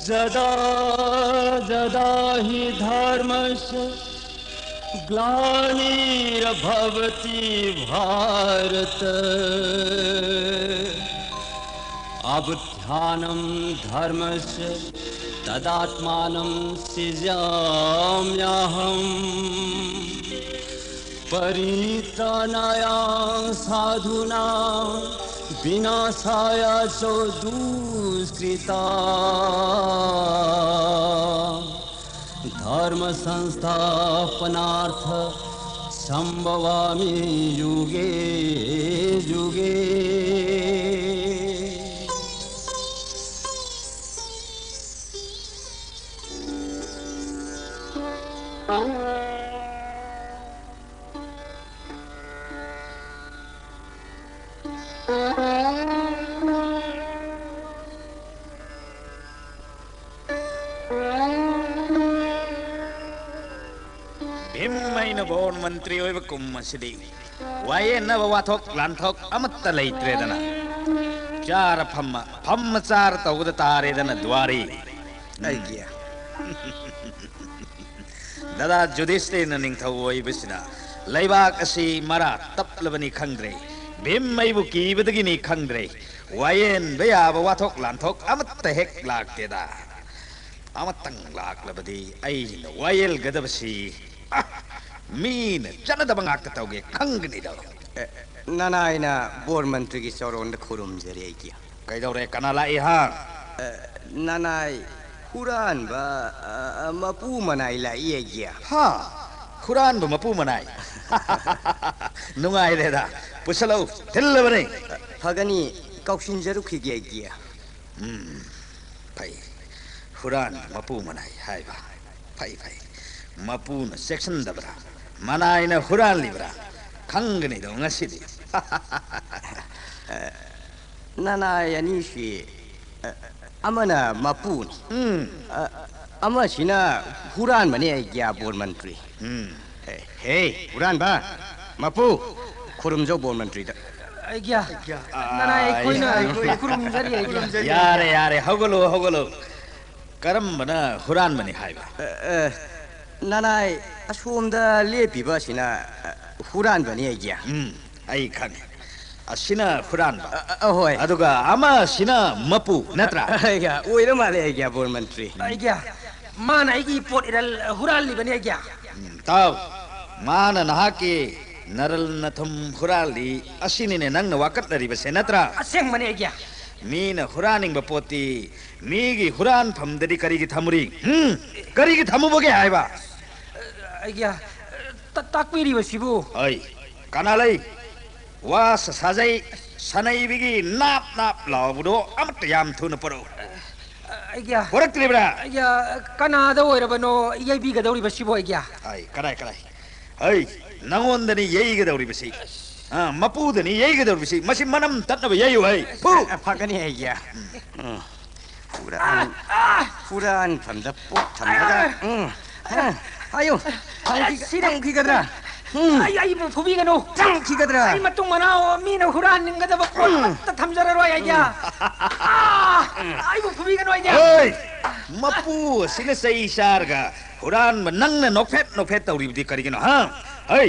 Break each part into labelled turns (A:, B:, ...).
A: जदा जदा हि धर्मस्य ग्लानिर्भवति भारत अबुद्ध्यानं धर्मस्य तदात्मानं सृजाम्यहम् परित्राणाय साधूनां विनाशाय च दुष्कृतां धर्म संस्थापनार्थ संभवामि युगे युगे।
B: बोर्ड मंत्री कुमसीदी वाये नव वाथोक लांथोक अमत्त लेत्रेदना चार फम चार तौद तारेदन द्वारी आइगिया दादा जुदिस्ते निंगथौ ओइबसिना लैबाक असि मरा तपलबनी खंग्रे भीम मैबु कीबदगिनी खंग्रे वायेन बेयाब वाथोक लांथोक अमत्त हेक लाक्तेदा अमत्तंग लाक्लबदी अइन वायल गदबसी मीन जनदब ngak tawge khangni da
C: nanaina board मंत्री की चौरों खुरुम जरे किया
B: कइदौरे कनाला इहा
C: ननाई खुरान बा मपू मनाई ला ये किया
B: हा खुरान बा मपू मनाई नुंगाई रेदा पुसलो थिल्लबने
C: फगनी कौशिन जरु खिगे किया
B: भाई खुरान मपू मनाई हाय बा भाई भाई मपू न सेक्शन दबरा मनाइना खुरान लिब्रा खंगनी दो ngasidi
C: nanaई अनिशी amana mapun ama sina huran mane ya board मंत्री हे हुरान बा मपू खुरुमजो बोर्ड मंत्री दा
D: आइग्या नाना कोइना खुरुम जरी आइग्या
B: यारे यारे होगलो करम बना हुरान मने हाइबा
C: नाना असोमदा लेपिबा सिना हुरान बने आइग्या
B: आई खंग असिना हुरान बा
C: होय
B: अदुगा अमा सिना मपू नत्रा
C: आइग्या ओइरा माले आइग्या बोर्ड मंत्री
D: आइग्या मान आइगी पोट इरल हुरान लि बने आइग्या
B: ताव मान नहा के नरल नथम हुराली असिनी ने नंग वाकत लरिबसे नत्रा
D: असेंग मने आइग्या
B: मीन हुरानिंग बपोती मीगी हुरान फमदरी करीगी थमुरी करीगी थमुबगे हाइबा
D: आइग्या ताकपिरी बसिबु
B: ओइ कनालै वास साजै सनैबिगी नाप नाप लावबुदो अमत याम थुन परो
D: आइग्या
B: वरक्लिब्रा
D: आइग्या कनादा ओइरबनो येबिगदौरी बसिबु आइग्या
B: आई कराय ओइ नंगोंदनी येइगदौरी बसि मपूदनी येइगदौरी बसि मसि मनम तत्नब येयु है फु
C: फगनी आइग्या हुरान फमदा पोट थमदा आयो सिरंग खिगदरा
D: आई फुबिगनो
C: चंग खिगदरा
D: आई मतुंग मनाओ मीन हुरान निंगदब पोट थमजररो आइग्या आई फुबिगनो आइग्या
B: ओइ मपू सिने सई शारगा हुरान नंगने नोफेट तौरिबदी करिगिनो हा ओइ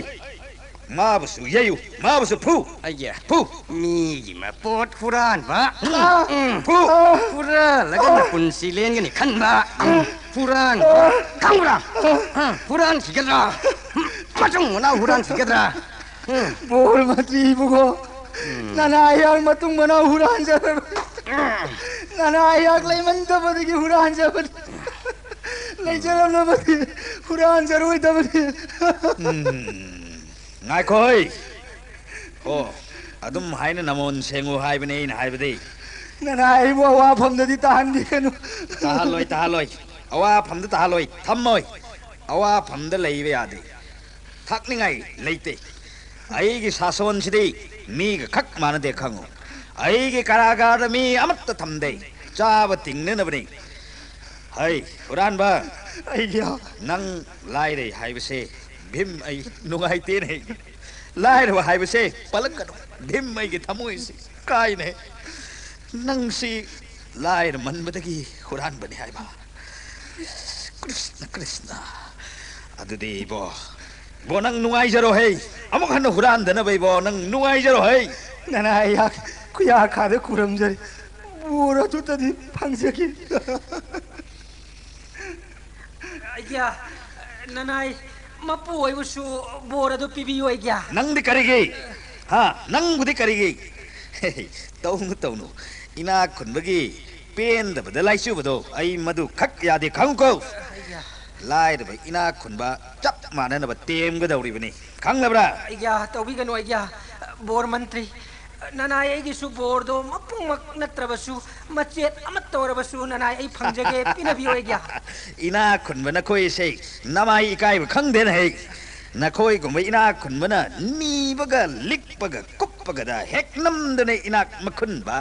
B: माबसु येयु माबसु फु
C: आइग्या
B: फु
C: मीगी मा पोट हुरान बा
B: फु
C: पुरा लगन पुनसिलेन गनि खनबा हुरान खंगरा हुरान खिगदरा मचुंग ना हुरान खिगदरा
A: बोर्ड मंत्री बुगो नाना आयाग मतुंग मना हुरान जब नाना आयाग लेमन दबदगी हुरान जब नहीं चलम ना बदी हुरान जरूर दबदी
B: ngai koi o adum haina namon sengu haibane in haibade
A: नाना आई वो वा फमददी ताहन दिखनु
B: tahaloi awa phamda tahaloi thammoi awa phamda leibe yade thakningai leite aigi sason sidi mi ga khak mana de khangu aigi karagar mi amatta thamde chaba tingne na bani hai huran ba
A: आइग्या
B: nang lai re haibase Bhim आई नुगाई ते नहीं लाइर व HYBE से पलक करो भीम आई के थमोई से काय ने नंगसी lawyer मन बदगी हुरान बने हाय बा कृष्ण कृष्ण अदुदी बो नंग नुआई जरो है अमुक हन हुरान दना बई बो नंग नुआई जरो है
A: नाना आया कुया खादे खुरम जरे बोरा तो तदी फंगजकी
D: आइया ननाई मपू ओइबुसु बोरदो पिबियो आइया
B: नंग दी करेगी हाँ नंग बुदी करेगी तौनु तौनु इना खुनबगी पेन दबद लाइसु बदो आई मधु खक यादे खांको लाइर भाई इना खुनबा चप मानन बा टेम गदौरी बनी खांगलबरा
D: आइया तौबिगनो आइया बोर मंत्री ननाई आइगिसु बोरदो मपुंगमक नत्रबसु मचेत अमत तौरबसु ननाई आई फंगजगे पिनबियो आइया
B: इना खुनबना कोई से नमाई इकाई खंगदेन है नखोई गुम इना खुनबना नीबगा लिकपगा कुप्पगदा हेक नमदने इना मखुनबा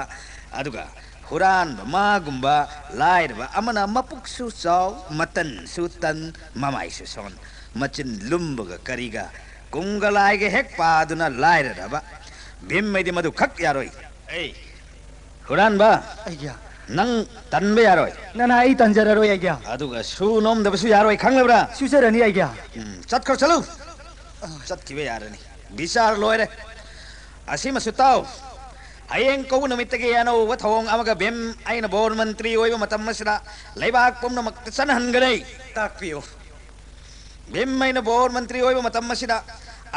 B: अदुगा हुरान मा गुम्बा लाइर बा अमना मपुक्सु चाव मतन सुतन ममाइसु सोन मचिन लुम्बगा करिगा कुंगलाइगे हेक पादुना लाइर रबा भीम मैदि मधु खक यारोय ए हुरान बा
A: आइया
B: नंग तनबे यारोय
A: नाना आई तंजररो आइया
B: अदुगा सुनोम दबसु यारोय खांगलबरा
A: सुसरनी आइया
B: चतखर चलो चतकिबे यारनी बिचार लोयरे असीम सुताव हयेंग कौ नमित्तगे यानो वथोंग अमगा बेम आइना बोर मंत्री ओइबा मतम मसिदा लैबाक पुमनमक सनहनगनै
C: ताकपियो
B: बेम आइना बोर मंत्री ओइबा मतम मसिदा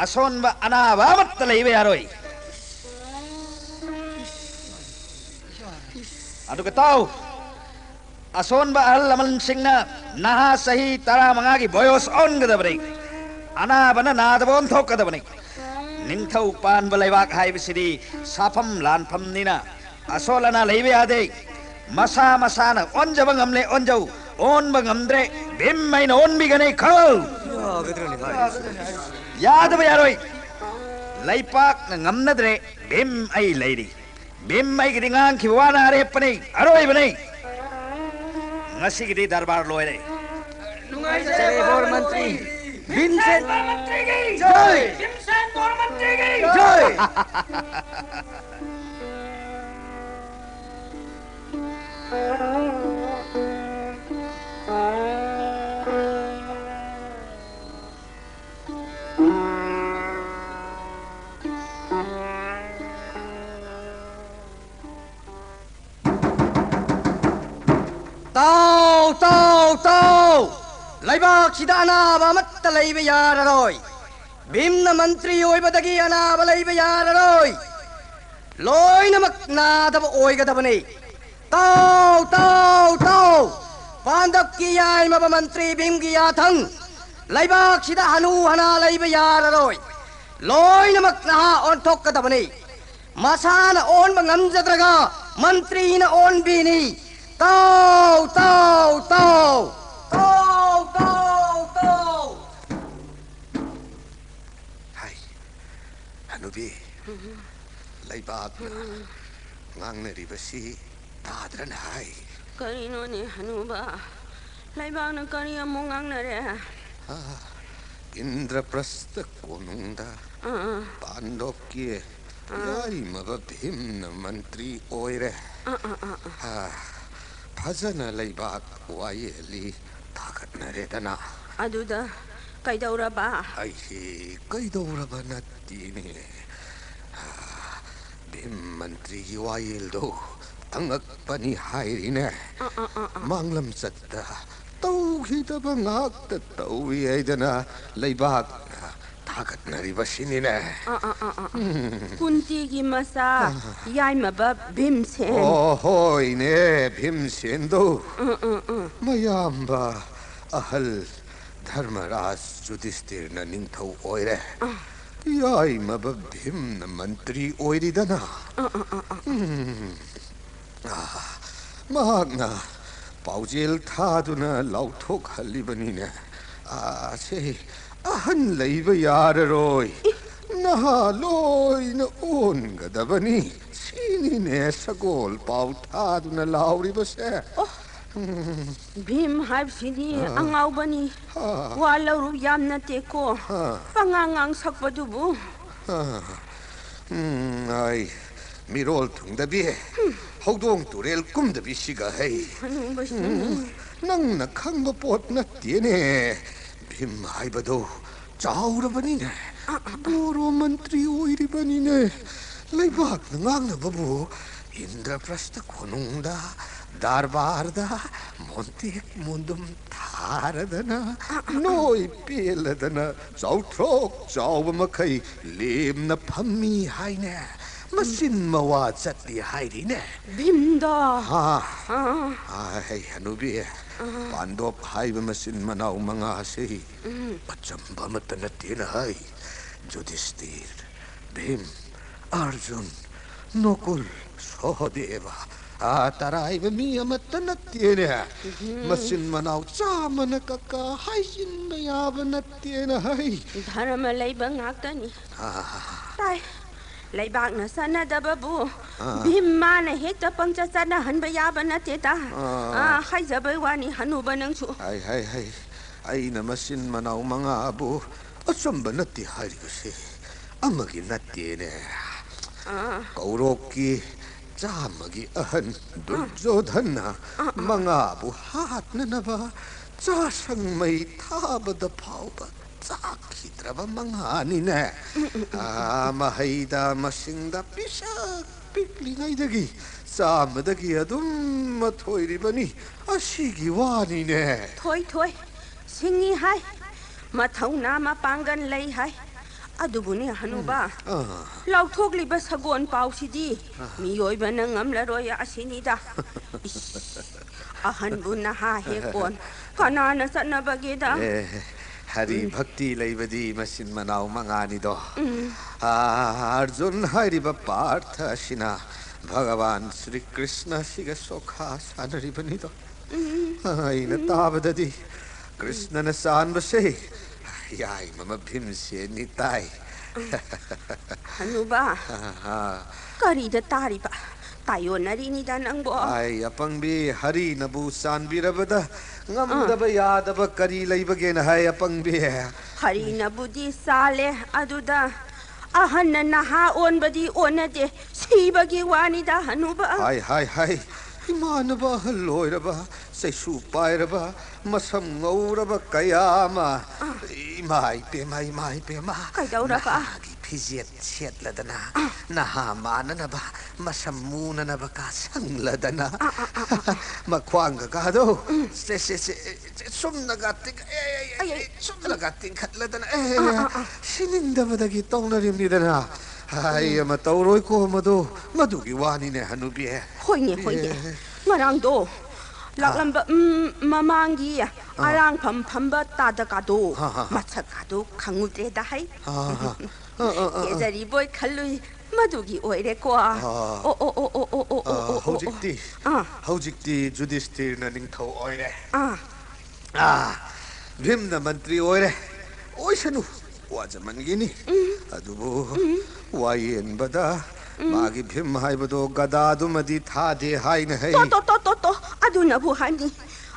B: असोनबा अनाबा मत्त लैबे यारोय अदुगा ताव असोनबा अहल लमन सिंगना नहा सही तरा मंगागी बयोस ओनगदबरै अनाबना नादबोन थोकदबनै निंथौ पानब लैबाक हाइबसिदी साफम लानफमनिना असोलना लैबे यादे मसा मसाना ओनजब ngमले ओनजौ ओनब ngमद्रे बेम मैना ओनबिगनै खौ
C: यागद्रनि भाई
B: यादब यारोय लैपाक ngमनद्रे बेम आई लैरी बेम आई गिदि ngang खिवाना रे पनै अरोय बनै ngasi गिदि दरबार लोयरे
D: नुंगाई
C: जय बोर मंत्री भीमसेन
D: मंत्री की
C: जय
D: भीमसेन बोर मंत्री की
C: जय ताओ ताओ ताओ लैबाक सिदा अनाबा अमत्त लैबे याररोय भीमना मंत्री ओइबदगी अनाबा लैबे याररोय लोइनमक नादब ओइगदबने ताओ ताओ ताओ पांडव की याइमब मंत्री भीम की याथंग लैबाक सिदा हनु हना लैबे याररोय लोइनमक नहा ओनथोकदबने मसान ओनब ngमजद्रगा मंत्रीना ओनबिनी ताओ ताओ ताओ ताओ ताओ ताओ
E: हाय हनुबी लैबाक ngangnaribasi tadran hai
F: करिनोने हनुबा लैबाकना करि अमु ngangnare
E: इंद्रप्रस्थ कोनुंगदा पांडवकी याइमबा भीमना मंत्री ओइरे फजना लैबाक वायेली थागतनरेदना
F: अदुदा कैदौरबा
E: आइहे कैदौरबा नत्तीने भीम मंत्री की वायेलदो तंगकपनी हाइरिने मांगलम चत्ता तौहिदबा ngakta तौवी हैदना लैबाक थागतनरिबसिनिने
F: कुंतीगी मसा याइमबा भीमसेन
E: ओहोइने भीमसेनदो मयाम्बा अहल धर्मराज युधिष्ठिरना निंथौ ओइरे याइमबा भीमना मंत्री ओइरिदना महागना पाउजेल थादुना लाउथोक हल्लिबनिने आसे अहन लैब याररोय नहा लोइन ओनगदबनी सीनिने सगोल पाउ थादुना लाउरिबसे
F: भीम हाइबसिदी अंगाउबनी वालौरु यामना तेको पंगांगांग सकपदुबु
E: आई 미롤 퉁다비 호동 두렐 꿈다비 시가 헤이 낭나 캉거 뽀트나 띠네 빔 하이바도 자우라바니네 보로 만트리 오이리바니네 레이박 ngang babu indraprastha konungda darbarda montek mundum tharadana noi peladana chautrok chawmakai lemna phammi haine masin mawa chatti hairine
F: bimda
E: ha ai hanubi pando haiba masin manau manga se pachamba matana tina hai Yudhishthir bhim Arjun, Nukul, Sahadeva, Ataraiva Miyamatanatina, Masin Manau Chamanakaka, Haisin Mayavanatena, Hai,
F: Dharma Laibang Actani. Tai, Laibak Nasana Dababu, Bimana hit the Panchasana Hanbayabanateta, Haizabawani Hanubananchu.
E: Hai, Aina Masin Manau Manga Abu, Asumbanati Hairisi, Amaginatine. Kauroki Jamagi Ahan Duryodhana Mangabu Hatnanava Jasang may taba the pauba Zakitrava Manganine Mahida Masinda Pisa Piklinaidagi Samadagi Adum Matoiribani Ashigi Wanine
F: Toy, Singi Hai, Matauna Mapangan Lay Hai. Adubuni Hanuba. Lau togli bas hagon pausidi. Miyoy ba nang amlaroya asinida. Ahan buna ha hekon. Kanana sa nabagida.
E: Hari bhakti laibadi masin manau mangani do. Arjun hari ba partha shina. Bhagavan Sri Krishna siga sokha sanari banido. Aina tabadadi. Krishna na san base. Yai mama bhimse nitai
F: Hanuba Kari da tariba Tayo nari ni da nang bo
E: Ai apangbi hari nabu sanbirabada ngamdaba yadaba kari laibagena hai apangbi
F: Hari nabudi sale aduda Ahan na naha on badi onade Sibagi wani da Hanuba
E: Hai Imanaba haloiraba Saisu pairaba Masam ngauraba kayama Imai pema
F: Kaidauraba
E: Pizet set ladana Naha mananaba Masamunanaba kasang ladana Makwanga kado Sumnagating Sumnagating katladana Sinindabadagi tongnarim nidana Ay matauroy ko madugi wani ne hanubi
F: Hoy Ngarang do Laklamba mamangi arang pamba tadakado matsakado kangudre dahai Gezari boy kalui madugi oire kwa
E: Hojikti Yudhishthir na ningthau oire Bhimna mantri oire Oisanu wajaman gini Adubu wayen bada Magi bhim haibado gadadu madi thade hain hai
F: To aduna bu hani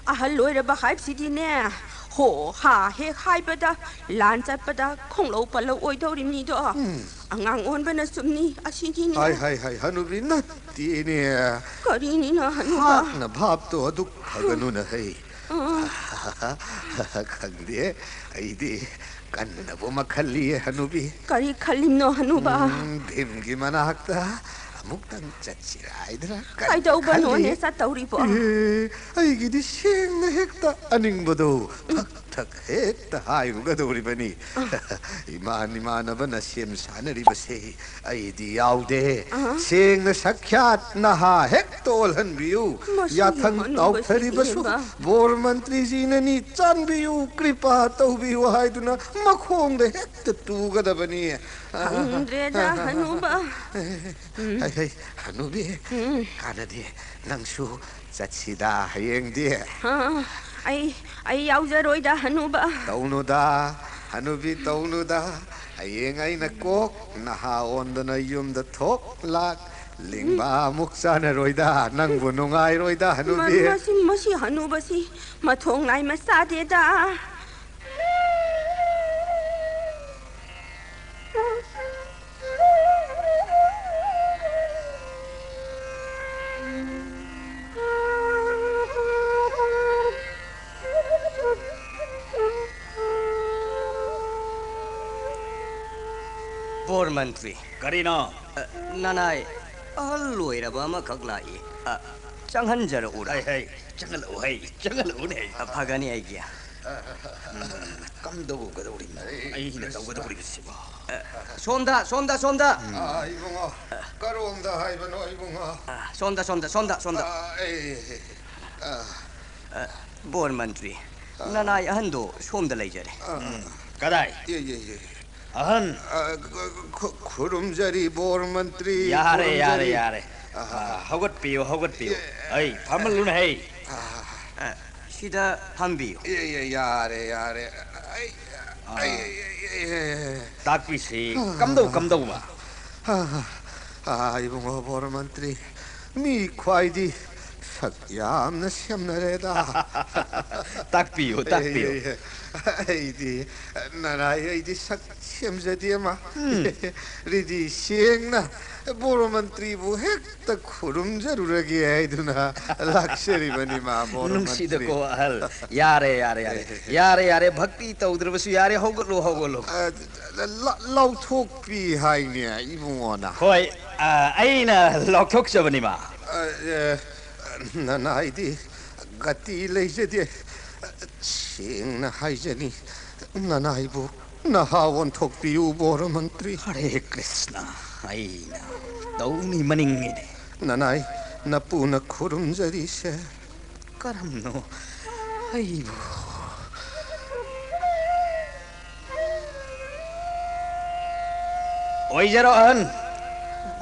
F: ahaloire ba haib sidine ho ha he haibada lan chatpada khonglo palo oidori ni do angang on bana sumni asini ne
E: hai hanubi na ti ne
F: kari ni na hanuba
E: na bhap to aduk phaganu na hai khagde aidi kannabu makhalli hanubi
F: kari khalim no hanuba
E: bhimgi manakta amuktan chatsiraidra
F: kaidau bano ne sa tauri bo
E: aigidi seng hekta aningbado thak hekta hairuga dori bani iman bana sem sanari base aidi yaude seng sakhyat naha hektol hanbiu yathang tauthari basu bor mantri ji ne ni chanbiu kripa taubiu haiduna makhong de hekta tuga da bani
F: Andre da hanuba
E: Hey, hanubi kanade nangsu chatsida hayeng di
F: ai yauzaroi da hanuba
E: taunuda hanubi taunuda hayeng ai na kok naha ondana yumda thok lak lingba muksana roida nangbu nungai roida hanubi
F: masi hanuba si mathong nai masade da
C: bore मंत्री
B: करीनो
C: ननाई अहल लोइरबा अमा खक लाई चंगहनजर उरा
B: है चंगल उने
C: फगनी आई गया
B: कम दो गदौरी आई न दो गदौरी सिबा
C: सोंदा
E: 이봉아 까로온다 하이바노 이봉아
C: सोंदा बोर मंत्री ननाई अहन दो सोमदा लेजरे
B: कदाई
E: 예예예
B: अहन
E: 구름자리 보르먼트리
B: यारे हगत पियो ऐ फमलुन है
C: 시다 함비요
E: 예예 야래
B: ताकपीसी कम दो बा
E: 이봉아 보르먼트리 미 콰이디 삭얌나 샴나레다
B: ताकपियो
E: 아이디 나라이 아이디 삭 샴자디마 리디 시행나 보르먼트리 부 핵다 구름자루라기 아이두나 락셔리 바니마
B: नुंगसीद को अहल यारे भक्ति तौद्रबसु यारे होगलो
E: लाउथोकपी हाइनिया इबुङोना
B: होय आइना लौथोक जबनिमा
E: नानाइदी गति लेजदे सिंगना हाइजनी नानाइबु नहावन थोकपियु बोरमंत्री
B: हरे कृष्ण आइना दौनी मनिंगिने
E: नानाइ नपुन खुरुमजरीसे
B: करमनो आइबु ओइजरो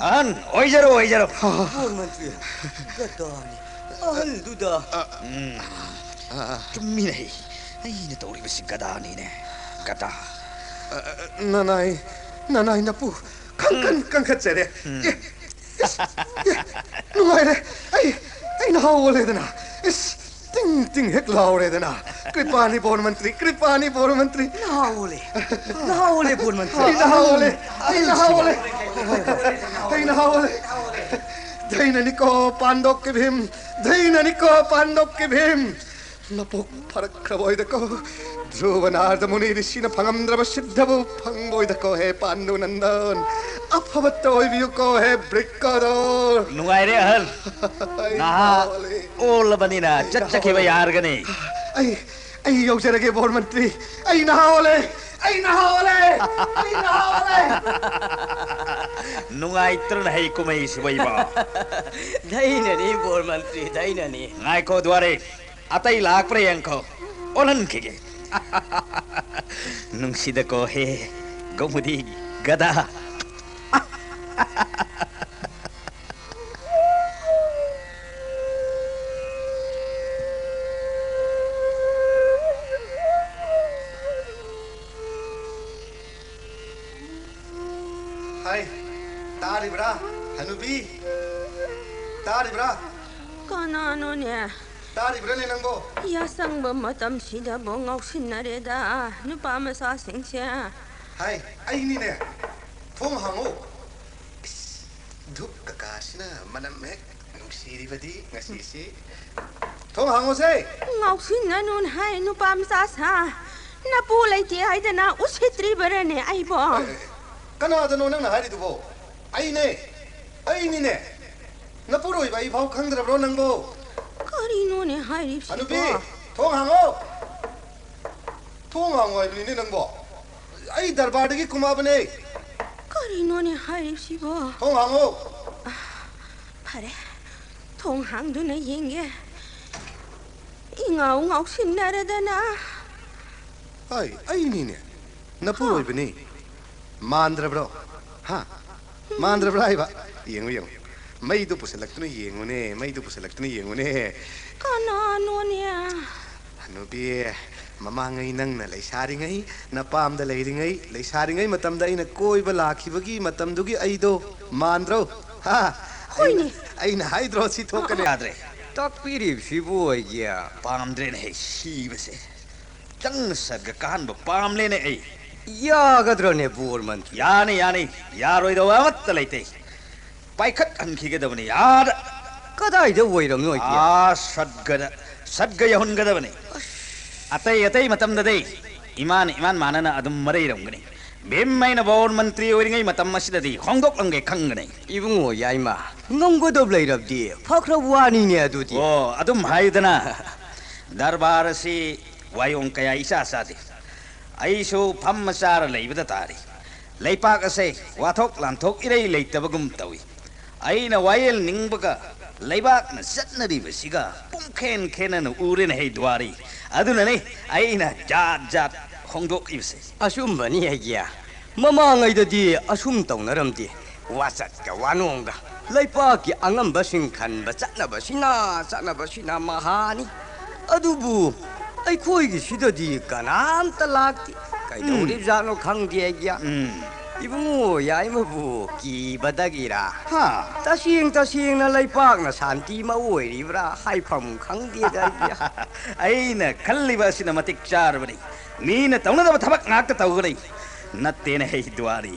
B: अहन ओइजरो
C: बोर मंत्री गदानी अहल दुदा
B: चुम्मी नहीं आइना तौरी बसी गदानीने गदा
E: नानाइ नपु कंखचरे नुगाइरे ai nahawledena ting hek lawredena कृपानी बोर मंत्री
C: नाओले बोर मंत्री
E: नहावले दैननिको पांडव के भीम नपोक फरक खबोइदको ध्रुवनार्द मुनि ऋषिन फंगमद्रव सिद्धबु फंगबोइदको हे पांडु नंदन अफवत्तो इबियुको हे ब्रिक्कदोर
B: नुगाइरे अहल नहा ओल बनिना चच्चखिब यारगने
E: ai yaujarage बोर मंत्री ai nahawle
B: नुगाइत्र नहीं कुमई सिबैबा
C: दैननी बोर मंत्री दैननी
B: नायको द्वारे अतै लाख प्रयंको ओलन खिगे नुंगसिद को हे गमुदी गदा
E: हाय तारिब्रा हनुबी तारिब्रा
F: कनानोने
E: तारिब्राले नंगो
F: यासंग मतमसिदा बोंगाउसिनरेदा नुपा मसासिंगसे
E: हाय आइनिने थों हांगो धुप ककासिना मनम हेक नुसिरिबदी ngasiси थों हांगोसे
F: ngausinanun hai नुपा मसासा नपु लेते हाइदना उसित्री बरने आइबो
E: कनादनो नंगना हारिदुबो आइनिने नपुरोइबा इफाउ खंगद्रब्रो नंगो
F: करिनोने हाइरिबसिबो
E: हनुबी थों हांगो आइबनिने नंगो आई दरबारदगी कुमाबने
F: करिनोने हाइरिबसिबो
E: थों हांगो
F: फरे थों हांगदुना येंगे ngausinnaredana
E: आइनिने नपुरोइबने मांद्रब्रो हाँ मांद्रब्रो आइबा येंगो मैदु पुसलक्तुने येंगुने
F: कनानोने
E: हनुबी ममांगै नंगना लैसारिङै नपामदा लैसारिङै मतमदा अइना कोइबा लाखिबगी मतमदुगी अइदो मांद्रो हा
F: होइने
E: अइना हाइद्रो सी थोकने
B: यादरे
C: ताकपीरिब सिबु ओइगिया
B: पामद्रे नहीं सीबसे चंग सग कान पामलेने ऐ
C: यागद्रने बोर मंत्री
B: यानी यारोइदो अमत्त लैते पाइखत अनखिगदबने याद
C: कदाइदा ओइरमनो ओइगिया
B: सद्ग यहुनगदबने अतै मतमददे इमान मानना अदुम मरैरमगने ꯕꯤꯝ ꯑꯩꯅ ꯕꯣꯔ ꯃꯟꯇ꯭ꯔꯤ ꯑꯣꯏꯔꯤꯉꯩ ꯃꯇꯝ ꯑꯁꯤꯗꯗꯤ ꯍꯣꯡꯗꯣꯛꯂꯝꯒꯦ ꯈꯪꯒꯅꯤ
C: 이붕어 야이마 ngomgodob leirabdi fakra wani adudi
B: ꯑꯣ ꯑꯗꯨꯝ ꯍꯥꯏꯗꯅ ꯗꯔꯕꯥꯔ ꯑꯁꯤ ꯋꯥꯌꯣꯡ ꯀꯌꯥ ꯏꯆꯥ ꯆꯥꯗꯦ ꯑꯩꯁꯨ ꯐꯝꯃ ꯆꯥꯔ ꯂꯩꯕꯗ ꯇꯥꯔꯤ ꯂꯩꯄꯥꯛ ꯑꯁꯦ ꯋꯥꯊꯣꯛ ꯂꯥꯟꯊꯣꯛ ꯏꯔꯩ ꯂꯩꯇꯕꯒꯨꯝ ꯇꯧꯏ ꯑꯩꯅ ꯋꯥꯌꯦꯜ ꯅꯤꯡꯕꯒ ꯂꯩꯕꯥꯛꯅ ꯆꯠꯅꯔꯤꯕꯁꯤꯒ ꯄꯨꯡꯈꯦꯟ ꯈꯦꯟꯅꯅ ꯎꯔꯦꯅ ꯍꯩ ꯗ꯭ꯋꯥꯔꯤ ꯑꯗꯨꯅꯅꯦ ꯑꯩꯅ ꯖꯥꯠ ꯖꯥꯠ ꯍꯣꯡꯗꯣꯛꯏꯕꯁꯦ
C: ashumbani hagiya mamangaidadi asum tawnaramdi wasatka wanonga leipaki angamba sing khanba chatnabasina mahani adubu ꯑꯩꯈꯣꯏꯒꯤ ꯁꯤꯗꯗꯤ ꯀꯅꯥꯝꯇ ꯂꯥꯛꯇꯦ ꯀꯩꯗꯧꯔꯤꯕꯖꯥꯠꯅꯣ ꯈꯪꯗꯦ ꯑꯩꯒꯤ 이붕어 야이마부 기바다기라 따시행나 레이팍나 산티마 오이리브라 하이팜 강디에다
B: ꯑꯩꯅ ꯈꯜꯂꯤꯕ ꯑꯁꯤꯅ ꯃꯇꯤꯛ ꯆꯥꯔꯕꯅꯤ ꯃꯤꯅ ꯇꯧꯅꯗꯕ ꯊꯕꯛ ꯉꯥꯛꯇ ꯇꯧꯒꯅꯤ ꯅꯠꯇꯦꯅ ꯍꯩ ꯗ꯭ꯋꯥꯔꯤ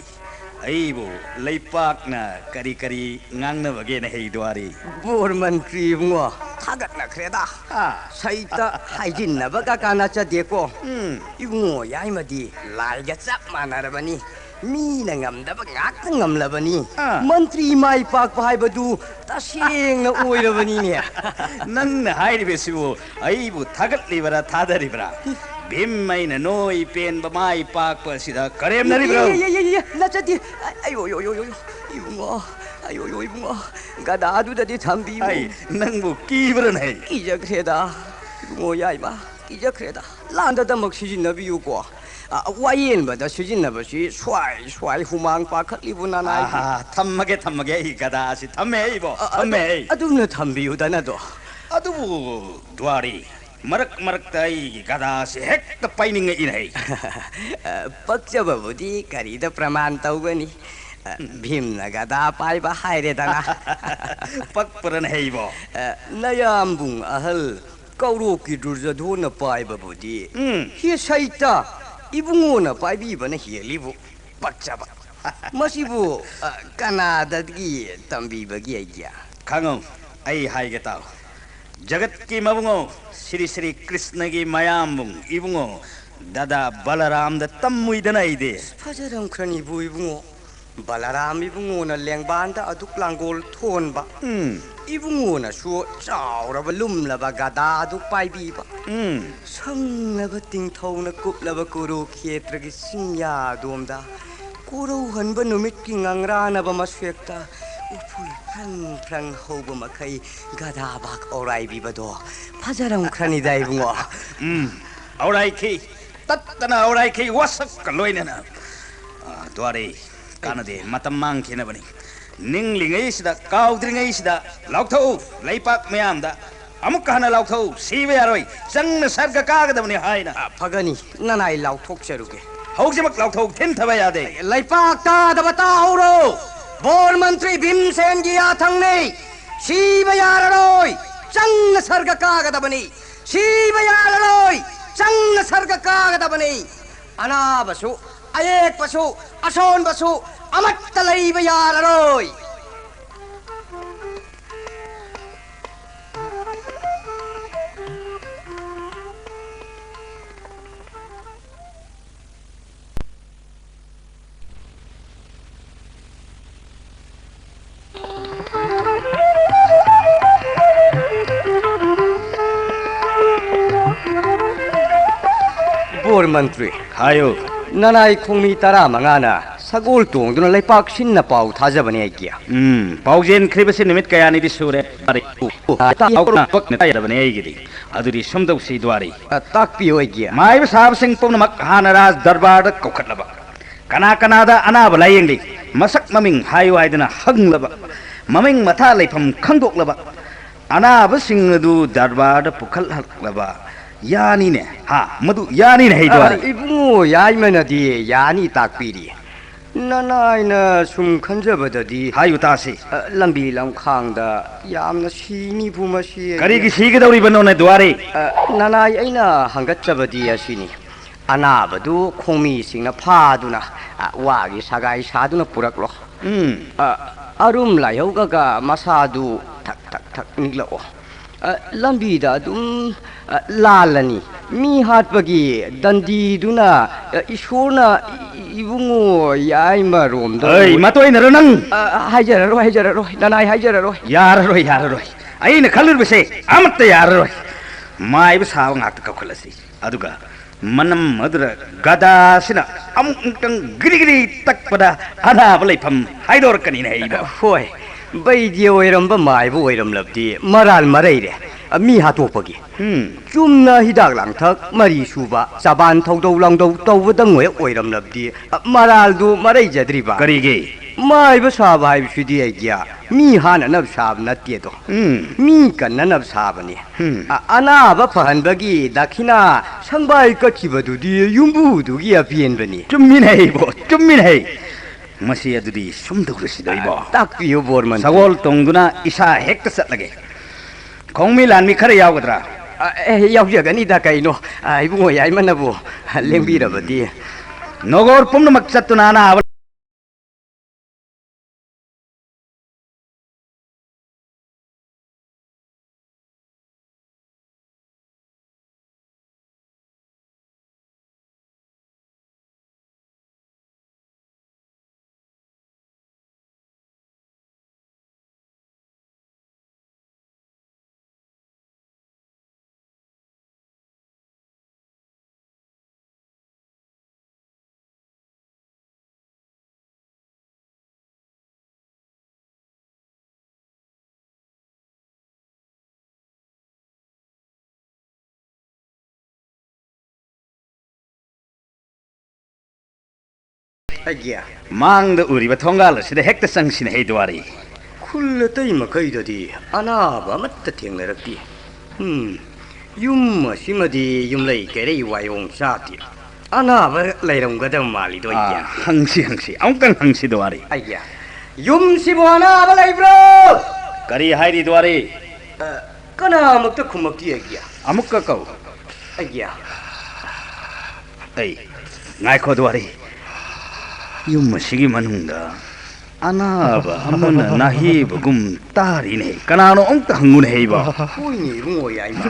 B: ꯑꯩꯕꯨ ꯂꯩꯄꯥꯛꯅ ꯀꯔꯤ ꯀꯔꯤ ꯉꯥꯡꯅꯕꯒꯦꯅ ꯍꯩ ꯗ꯭ꯋꯥꯔꯤ
C: ꯕꯣꯔ ꯃꯟꯇ꯭ꯔꯤ 이붕어 타갓나크레다 사이다 하이진나바가 까나짜데고 이붕어 야이마디 라이가 짭 마나라바니 미나 ngamdaba ngakta ngamlabani mantri mai pak pahaibadu tasengna oirabani
B: ꯅꯪꯅ ꯍꯥꯏꯔꯤꯕꯁꯤꯕꯨ ꯑꯩꯕꯨ ꯊꯥꯒꯠꯂꯤꯕꯔꯥ ꯊꯥꯗꯔꯤꯕꯔꯥ ꯚꯤꯝ ꯑꯩꯅ ꯅꯣꯏ ꯄꯦꯟꯕ ꯃꯥꯏ ꯄꯥꯛꯄ ꯑꯁꯤꯗ ꯀꯔꯦꯝꯅꯔꯤꯕ꯭ꯔꯣ
C: 나짜디 아이고 이붕어 아이고 이붕어 가다두다디 담비고
B: ꯑꯩ ꯅꯪꯕꯨ ꯀꯤꯕ꯭ꯔꯅꯦ
C: 이자크레다 이붕어 야이마 이자크레다 란다다막 시진나비유고 와이엔바다 시진나버시 쇠 후망 파칼리부나나
B: ꯊꯝꯃꯒꯦ ꯑꯩ ꯒꯗꯥꯁꯤ ꯊꯝꯃꯦ ꯑꯩꯕꯣ ꯊꯝꯃꯦ
C: ꯑꯗꯨꯝꯅ ꯊꯝꯕꯤꯌꯨꯗꯅꯗꯣ
B: ꯑꯗꯨꯕꯨ ꯗ꯭ꯋꯥꯔꯤ ꯃꯔꯛꯇ ꯑꯩꯒꯤ ꯒꯗꯥꯁꯤ ꯍꯦꯛꯇ ꯄꯥꯏꯅꯤꯡꯉꯛꯏꯅꯦ
C: ꯄꯛꯆꯕꯕꯨꯗꯤ ꯀꯔꯤꯗ ꯄ꯭ꯔꯃꯥꯟ ꯇꯧꯒꯅꯤ ꯚꯤꯝꯅ ꯒꯗꯥ ꯄꯥꯏꯕ ꯍꯥꯏꯔꯦꯗꯅ
B: ꯄꯛꯄꯔꯅ ꯍꯩꯕꯣ
C: ꯅꯌꯥꯝꯕꯨꯡ ꯑꯍꯜ ꯀꯧꯔꯣꯛꯀꯤ ꯗꯨꯔꯖꯙꯣꯟꯅ ꯄꯥꯏꯕꯕꯨꯗꯤ ꯍꯤ ꯁꯩꯇ 이붕어나 빠이비바나 헬리부 빡잡아 마시부 까나다기 담비바기 아이야
B: 강응 아이 하이게 따오 जगत मबुंगो श्री श्री कृष्ण की मयामुंग इबुंगो दादा बलराम द तम्मुइदना इदे
C: फजरम खरनी बु इबुंगो बलराम इबुंगो न लेंबांदा अदुक लांगोल थोनबा इबुंगो न सु चावरब लुमलबा गदा अदुक पाइबीबा संगलब तिंथौन कुपलब कुरु क्षेत्र की सिंया दोमदा कुरु हनब नुमित की ngangranab maswekta उफुल फ्रंग होब मखै गदा बाक औराई बिबदो फजरम खरनी दाइ बुंगो
B: औराई खी तत्तना औराई खी वसक लोइनना द्वारे कानदे मतम मांगखेनबनी निंगलिङैसिदा काउद्रिङैसिदा लाउथौ लैपाक मयामदा अमुक हना लाउथौ सिबे यारोय जंगन सर्ग कागदबनी हाइना
C: फगनी ननाई लाउथोक चरुके
B: हौजिमक लाउथौ थिनथबा यादे
C: लैपाक तादबा ताउरो बोर मंत्री भीमसेन की आथंगने शिवयारोय चंग सर्ग कागदबनी शिवयारोय चंग सर्ग कागदबनी अनाबसु अयेक पसु असोन बसु अमत्त लैबयारोय बोर मंत्री
B: हायो
C: ननाई खोमी तरा मंगाना सगोल तोंगदुना लैपाक सिन्ना पाउ थाजबने आइकिया
B: पाउजेन खरिबसे निमित कयानि दिसुरे अरे ताउना पक्ने तायरबने आइगिदि अदुरी समदौसी द्वारी
C: ताकपियो आइकिया
B: माइब साहब सिंह पुनमक हानराज दरबार कौखटलबा कना कनादा अनाब लायेंगली मसक ममिंग हायो आइदना हंगलबा ममिंग मथा लैफम खंगदोकलबा अनाब सिंह दु दरबार पुखल हलबा यानी ने हाँ मधु यानी नहीं द्वारी
C: इबुंगो याइमनदी यानी ताकपीरी ननाइना सुम खंजबददी
B: हायुतासी
C: लंबी लंखांगदा यामना सीनी फुमसी
B: करीगी सीगदौरी बनोने द्वारी
C: ननाइ अइना हंगच्चबदी असिनी अनाबदु खोमी सिंगना फादुना वागी सगाई सादुना पुरकलो अरुम लायौगगा मसादु थक थक थक निगलो lambi da dum lalani mi hat bagi dandi duna isorna ibungo yai marom da
B: Hey, matoi na nang.
C: hajararo nanai hajararo
B: Yararoi. Aina khalur bese amatta yararoi. Mai basa ngak ka khalasi. Aduga manam madra gada sina amtang giri takpada ana balaipam haidor kani nei ba.
C: hoi bai je oiramba mai bu oiram labdi maral marai re mi hatopagi chumna hidak lang thak mari suba saban thodau langdau tawdang we oiram labdi maral du marai jadriba
B: Karige.
C: mai ba sab hai sudi agya mi hana nab sab natte do mi kan nab sabani ana ba phan bagi dakhina sangbai ka kibadu di yumbu du gi apien bani
B: Chummin hei. Masi adudi sumdursi doi ba.
C: tak piyo borman
B: Sagol tongduna isa hekta satlage. Kongmi lanmi khare yawgadra.
C: yaujagani da kaino ibungo yai manabu lengbira badi
B: Nogor pumna maksatuna na
C: agya
B: Mangda uriba thongal sida hekta sangsina hei duari.
C: khul tai makai dadi anaba matta thenglarakti yum simadi yum lai kerei wayong sati anaba lairam gadam mali do agya
B: Hangsi angkang hangsi duari.
C: agya yum sibo anaba laibro
B: Kari hairi duari.
C: kana makta khumakti agya
B: Amukka kau.
C: agya
B: Ei, ngai ko duari. Yum masigi manungda. Anaba amuna nahi bagum tari ne. Kanano ongta hangun hei ba.
C: hoini rungo yai ma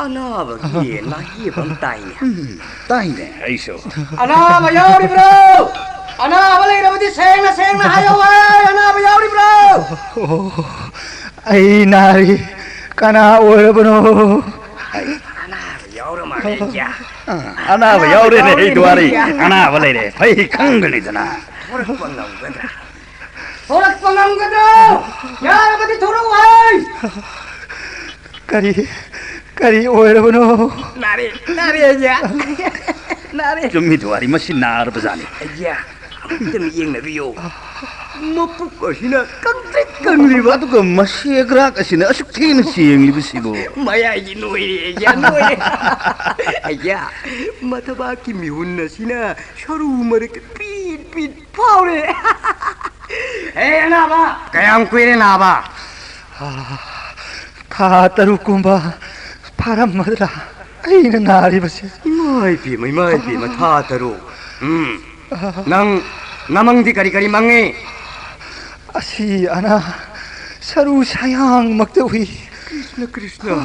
C: anaba gi nahi bam tai ne
B: Tai ne aiso.
C: anaba yauri bro anaba lairamdi sengna hayo anaba yauri bro
A: Ai nari kana oirabano.
C: anaba yaura ma agya
B: Anaba yaure ne hei duari. Anaba leire. Pai kangani dana.
C: Horak pangamgadra yarabadi thorowai
A: Kari oirabano.
C: nari agya nari
B: Chummi duari masin nar bazani.
C: agya demi yeng na biyo mapuk asina kangriba
B: Aduga masegrak asina asuk tin sieng libisibo.
C: maya ji noi agya noi agya mataba ki mihunna sina sharu marik pit paure naba kayam kuire naba
A: Tha tarukumba paramadra. Aina nari basi.
C: mai pi matha taru nang namang di kari mange
A: Asi ana saru sayang maktawi.
C: Krishna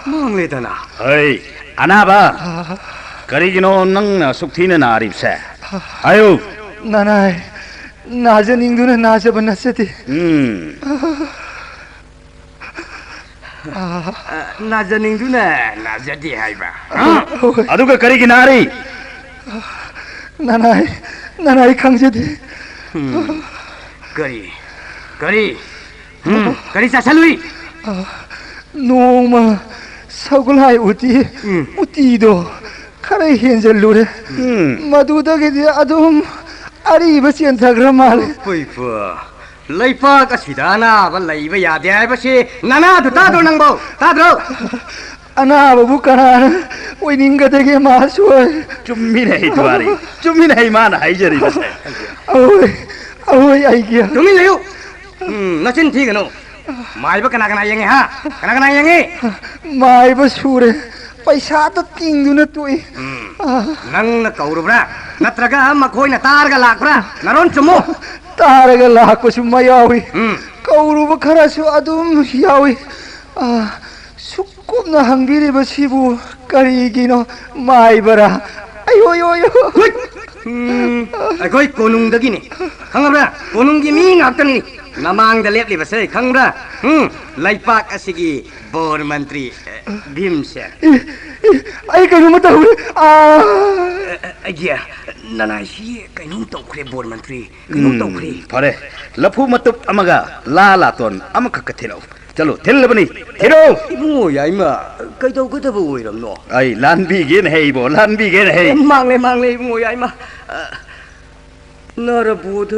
C: mang le dana
B: Hei, anaba. Karigino nang suktina naripse. Ayo.
A: Nanai najaningduna najabanasati.
C: najaningduna najadi haiba
B: Aduga kariginari.
A: Nanai kangjadi.
C: kari sasalui
A: Noma sagulai uti do kare henjalure. Madudagidi adum ariba chenthagramale.
C: poipa laipa ka sidana ba laiba yade ai basi nana du ta do nangbo ta do
A: Anababu kanana oiningadage masoi.
B: Chumminei duari. Chumminei mana haijari base.
A: Awoi aigia.
C: tumi leyu nachin thi gano mai ba kana yenge ha kana yenge
A: Maiba sure. Paisa ta tingduna tui.
C: nang na kaurubra natraga makhoi na targa lakbra naron chumo
A: Taraga lako suma yawi. Kauruba kharasu adum yawi. ꯁꯨꯛꯀꯨꯞꯅ ꯍꯪꯕꯤꯔꯤꯕꯁꯤꯕꯨ ꯀꯔꯤꯒꯤꯅꯣ ꯃꯥꯏꯕꯔꯥ ꯑꯌꯣ
C: ꯑꯩꯈꯣꯏ ꯀꯣꯅꯨꯡꯗꯒꯤꯅꯤ ꯈꯪꯉꯕ꯭ꯔꯥ ꯀꯣꯅꯨꯡꯒꯤ ꯃꯤ ꯉꯥꯛꯇꯅꯤ ꯃꯃꯥꯡꯗ ꯂꯦꯞꯂꯤꯕꯁꯦ ꯈꯪꯕ꯭ꯔꯥ ꯂꯩꯄꯥꯛ ꯑꯁꯤꯒꯤ ꯕꯣꯔ ꯃꯟꯇ꯭ꯔꯤ ꯚꯤꯝꯁꯦꯟ
A: ꯑꯩ ꯀꯩꯅꯣꯝꯃ ꯇꯧꯔꯦ
C: ꯑꯩꯒꯤ ꯅꯅꯥꯏꯁꯤ ꯀꯩꯅꯣꯝ ꯇꯧꯈ꯭ꯔꯦ ꯕꯣꯔ ꯃꯟꯇ꯭ꯔꯤ ꯀꯩꯅꯣꯝ ꯇꯧꯈ꯭ꯔꯦ
B: ꯐꯔꯦ ꯂꯐꯨ ꯃꯇꯨꯞ ꯑꯃꯒ ꯂꯥ ꯂꯥꯇꯣꯟ ꯑꯃꯈꯛꯀ ꯊꯤꯔꯛꯎ ꯆꯂꯣ ꯊꯤꯜꯂꯕꯅꯤ ꯊꯤꯔꯛꯎ
C: 이붕어 야이마 그이도 오이럼노
B: ꯑꯩ ꯂꯥꯟꯕꯤꯒꯦꯅ ꯍꯩꯕꯣ ꯂꯥꯟꯕꯤꯒꯦꯅ ꯍꯩ
C: 망래 이붕어 야이마 너를 보드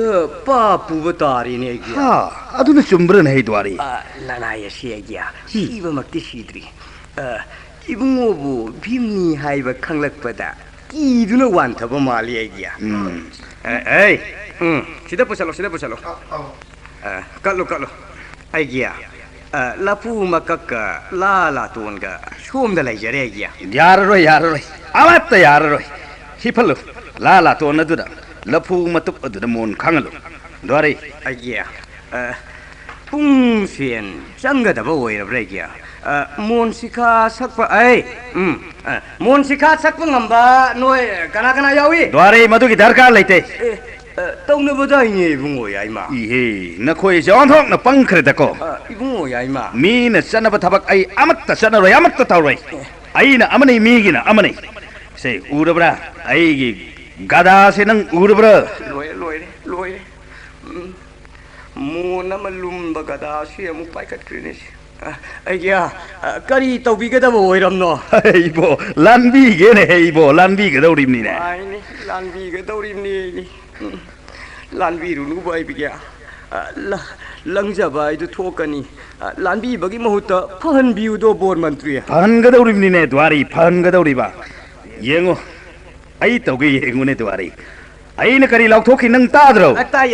C: 빠부부 다리네 이게
B: 하 ꯑꯗꯨꯅ ꯆꯨꯝꯕ꯭ꯔꯅ ꯍꯩ ꯗ꯭ꯋꯥꯔꯤ
C: 나나의 시애기야 시바 막디 시드리 이붕어부 빔니 하이바 강락바다 이두나 완타바 말리 애기야 에이 시다 보살로 깔로 애기야 라푸 마카카 라라톤가 쇼음다 라이저레 애기야
B: 야르로이 아맞다 야르로이 히팔로 ꯂꯥ ꯂꯥꯇꯣꯟ ꯑꯗꯨꯗ ꯂꯐꯨ ꯃꯇꯨꯞ ꯑꯗꯨꯗ ꯃꯣꯟ ꯈꯥꯡꯍꯜꯂꯨ ꯗ꯭ꯋꯥꯔꯤ
C: ꯑꯩꯒꯤꯌꯥ ꯄꯨꯡꯁꯦꯟ ꯆꯪꯒꯗꯕ ꯑꯣꯏꯔꯕ꯭ꯔꯥ ꯑꯩꯒꯤꯌꯥ ꯃꯣꯟꯁꯤꯈꯥ ꯁꯛꯄ ꯃꯣꯟꯁꯤꯈꯥ ꯁꯛꯄ ꯉꯝꯕ ꯅꯣꯏ ꯀꯅꯥ ꯌꯥꯎꯏ
B: ꯗ꯭ꯋꯥꯔꯤ ꯃꯗꯨꯒꯤ ꯗꯔꯀꯥꯔ ꯂꯩꯇꯦ
C: ꯇꯧꯅꯕꯗꯥꯏꯅꯦ ꯏꯕꯨꯡꯉꯣ ꯌꯥꯏꯃ
B: 이헤 너코이제 온통나 뻥크레다고
C: 이붕어 야이마
B: 미는 쩌나바 타박 아이 아무것도 쩌나로 아무것도 타오라이 아이나 아무니 미기나 아무니 세 우르브라 아이기 가다세는 우르브라
C: 로에 모나마 룸바 가다시 아무 파이kat 크리니시 아이야 까리 떠비게다보 오이람노
B: 이보 란비게네 이보 란비게 더우림니네
C: 아이니 란비게 더우림니 란비루 누구 바이비야 랑자바이도 토까니 란비버기 모हु타 파한비우도 보르만트리야
B: 파한가더우림니네 드와리 파한가더우리바 ꯌꯦꯡꯉꯣ ꯑꯩ ꯇꯧꯒꯦ ꯌꯦꯡꯉꯨꯅꯦ ꯗ꯭ꯋꯥꯔꯤ ꯑꯩꯅ ꯀꯔꯤ ꯂꯥꯎꯊꯣꯛꯈꯤ ꯅꯪ ꯇꯥꯗ꯭ꯔꯣ
C: ꯇꯥꯏ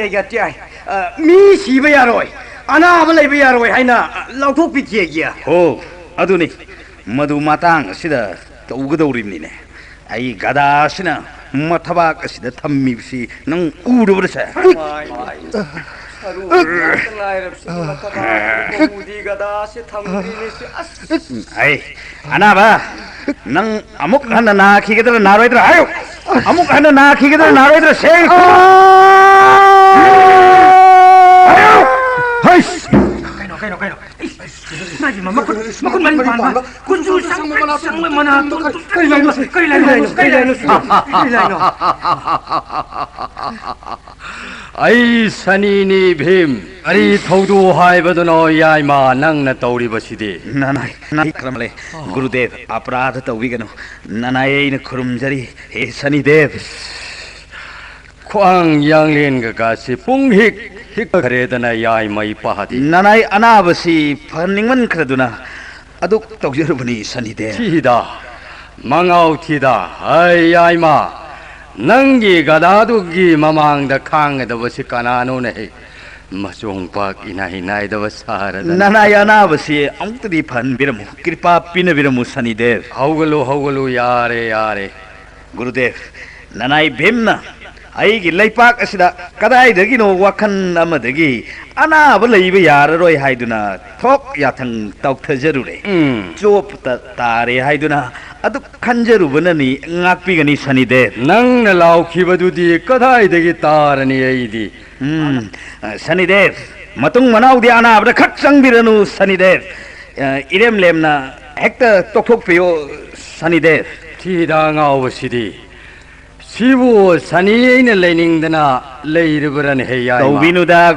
C: ꯃꯤ ꯁꯤꯕ ꯌꯥꯔꯣꯏ ꯑꯅꯥꯕ ꯂꯩꯕ ꯌꯥꯔꯣꯏ ꯍꯥꯏꯅ ꯂꯥꯎꯊꯣꯛꯄꯤꯈꯤꯒꯦ
B: ꯍꯣ ꯑꯗꯨꯅꯤ ꯃꯗꯨ ꯃꯇꯥꯡ ꯑꯁꯤꯗ ꯇꯧꯒꯗꯧꯔꯤꯕꯅꯤꯅꯦ ꯑꯩ ꯒꯗꯥꯁꯤꯅ ꯃꯊꯕꯥꯛ ꯑꯁꯤꯗ ꯊꯝꯃꯤꯕꯁꯤ ꯅꯪ ꯎꯔꯕ꯭ꯔꯁꯦ ꯑꯩ ꯑꯅꯥꯕ ꯅꯪ ꯑꯃꯨꯛ ꯍꯟꯅ ꯅꯥꯈꯤꯒꯗ꯭ꯔꯥ ꯅꯥꯔꯣꯏꯗ꯭ꯔꯥ ꯍꯥꯏꯌꯨ ꯑꯃꯨꯛ ꯍꯟꯅ ꯅꯥꯈꯤꯒꯗ꯭ꯔꯥ ꯅꯥꯔꯣꯏꯗ꯭ꯔꯥ ꯁꯦꯡ
D: Kano. Magi mama makun maling pamba. Kunju sang mana tu. Kari laino.
G: Ai sanini bhim ari thodu haibadno yaima nangna tawri basidi
B: nanai kramle gurudev aparadha tawigano nanai na khurumjari he sanidev
G: Kwang Yanglin gagasi punghik hikkaredana yaima ipahadi
B: nanai anabasi phaningman khraduna aduk tawjarubani sanidev
G: Tida Mangau tida ai yaima Nangi gadadugi mamangda kangedabasi kanano nahi Masung pak inay dabasara
B: nanai anabasi amtadi phan biramu kripa pinabiramu sanidev
G: Haugalu yare
B: gurudev nanai bhimna ꯑꯩꯒꯤ ꯂꯩꯄꯥꯛ ꯑꯁꯤꯗ ꯀꯗꯥꯏꯗꯒꯤꯅꯣ ꯋꯥꯈꯜ ꯑꯃꯗꯒꯤ ꯑꯅꯥꯕ ꯂꯩꯕ ꯌꯥꯔꯔꯣꯏ ꯍꯥꯏꯗꯨꯅ ꯊꯣꯛ ꯌꯥꯊꯪ ꯇꯧꯊꯖꯔꯨꯔꯦ ꯆꯣꯞꯇ ꯇꯥꯔꯦ ꯍꯥꯏꯗꯨꯅ ꯑꯗꯨ ꯈꯟꯖꯔꯨꯕꯅꯅꯤ ꯉꯥꯛꯄꯤꯒꯅꯤ ꯁꯅꯤꯗꯦv
G: ꯅꯪꯅ ꯂꯥꯎꯈꯤꯕꯗꯨꯗꯤ ꯀꯗꯥꯏꯗꯒꯤ ꯇꯥꯔꯅꯤ ꯑꯩꯗꯤ
B: ꯁꯅꯤꯗꯦv ꯃꯇꯨꯡ ꯃꯅꯥꯎꯗꯤ ꯑꯅꯥꯕꯗ ꯈꯛ ꯆꯪꯕꯤꯔꯅꯨ ꯁꯅꯤꯗꯦv ꯏꯔꯦꯝ ꯂꯦꯝꯅ ꯍꯦꯛꯇ ꯇꯣꯛꯊꯣꯛꯄꯤꯌꯣ ꯁꯅꯤꯗꯦv
G: ꯊꯤꯗ ꯉꯥꯎꯕꯁꯤꯗꯤ Sibu sani na lening dana leiribran heya
B: Taubinuda